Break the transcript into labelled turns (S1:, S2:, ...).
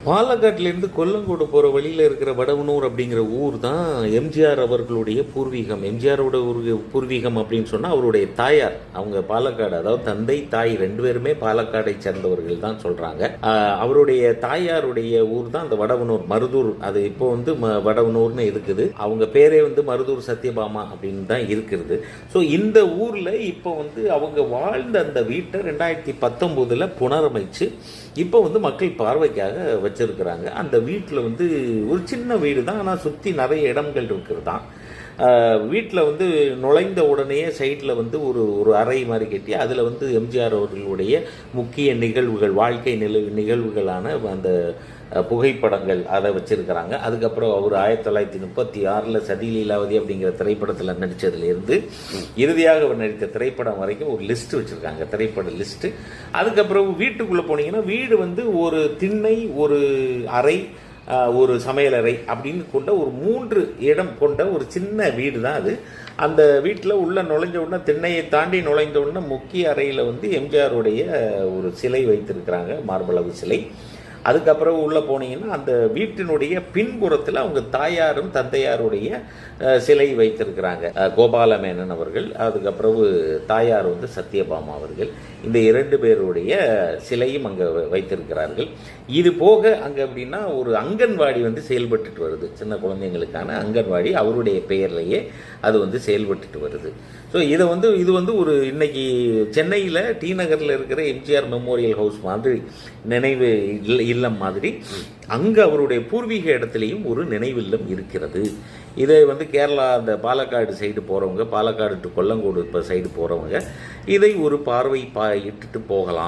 S1: பாலக்காட்டிலேருந்து கொல்லங்கோடு போகிற வழியில் இருக்கிற வடவனூர் அப்படிங்கிற ஊர் தான் எம்ஜிஆர் அவர்களுடைய பூர்வீகம். எம்ஜிஆரோட ஒரு பூர்வீகம் அப்படின்னு சொன்னால் அவருடைய தாயார், அவங்க பாலக்காடு, அதாவது தந்தை தாய் ரெண்டு பேருமே பாலக்காடை சேர்ந்தவர்கள் தான் சொல்கிறாங்க. அவருடைய தாயாருடைய ஊர் தான் அந்த வடவனூர், மருதூர். அது இப்போ வந்து வடவனூர்னு இருக்குது. அவங்க பேரே வந்து மருதூர் சத்யபாமா அப்படின்னு தான் இருக்கிறது. ஸோ இந்த ஊரில் இப்போ வந்து அவங்க வாழ்ந்த அந்த வீட்டை 2019 புனரமைச்சு இப்போ வந்து மக்கள் பார்வைக்காக வச்சிருக்கிறாங்க. அந்த வீட்டில் வந்து ஒரு சின்ன வீடு தான், ஆனால் சுற்றி நிறைய இடங்கள் இருக்கிறது தான். வீட்டில் வந்து நுழைந்த உடனே சைடில் வந்து ஒரு அறை மாதிரி கட்டி அதில் வந்து எம்ஜிஆர் அவர்களுடைய முக்கிய நிகழ்வுகள், வாழ்க்கை நிகழ்வுகளான அந்த புகைப்படங்கள் அதை வச்சுருக்கிறாங்க. அதுக்கப்புறம் அவர் 1936 சதி லீலாவதி அப்படிங்கிற திரைப்படத்தில் நடித்ததுலேருந்து இறுதியாக அவர் நடித்த திரைப்படம் வரைக்கும் ஒரு லிஸ்ட்டு வச்சுருக்காங்க, திரைப்பட லிஸ்ட்டு. அதுக்கப்புறம் வீட்டுக்குள்ளே போனீங்கன்னா வீடு வந்து ஒரு திண்ணை, ஒரு அறை, ஒரு சமையலறை அப்படின்னு கொண்ட ஒரு 3 இடம் கொண்ட ஒரு சின்ன வீடு தான் அது. அந்த வீட்டில் உள்ள நுழைஞ்ச உடனே, திண்ணையை தாண்டி நுழைந்த உடனே முக்கிய அறையில் வந்து எம்ஜிஆருடைய ஒரு சிலை வைத்திருக்கிறாங்க, மார்பளவு சிலை. அதுக்கப்புறம் உள்ளே போனீங்கன்னா அந்த வீட்டினுடைய பின்புறத்தில் அவங்க தாயாரும் தந்தையாருடைய சிலை வைத்திருக்கிறாங்க, கோபாலமேனன் அவர்கள். அதுக்கப்புறம் தாயார் வந்து சத்யபாமா அவர்கள். இந்த 2 பேருடைய சிலையும் அங்கே வைத்திருக்கிறார்கள். இது போக அங்கே அப்படின்னா ஒரு அங்கன்வாடி வந்து செயல்பட்டுட்டு வருது, சின்ன குழந்தைங்களுக்கான அங்கன்வாடி, அவருடைய பெயர்லேயே அது வந்து செயல்பட்டுட்டு வருது. ஸோ இது வந்து ஒரு இன்னைக்கு சென்னையில் டி நகரில் இருக்கிற எம்ஜிஆர் மெமோரியல் ஹவுஸ் மாதிரி, நினைவு இல்லம் மாதிரி, அங்கே அவருடைய பூர்வீக இடத்துலையும் ஒரு நினைவில்லம் இருக்கிறது. இதை வந்து கேரளா, அந்த பாலக்காடு சைடு போகிறவங்க, பாலக்காடு டு கொல்லங்கோடு இப்போ சைடு போகிறவங்க இதை ஒரு பார்வை இட்டுட்டு போகலாம்.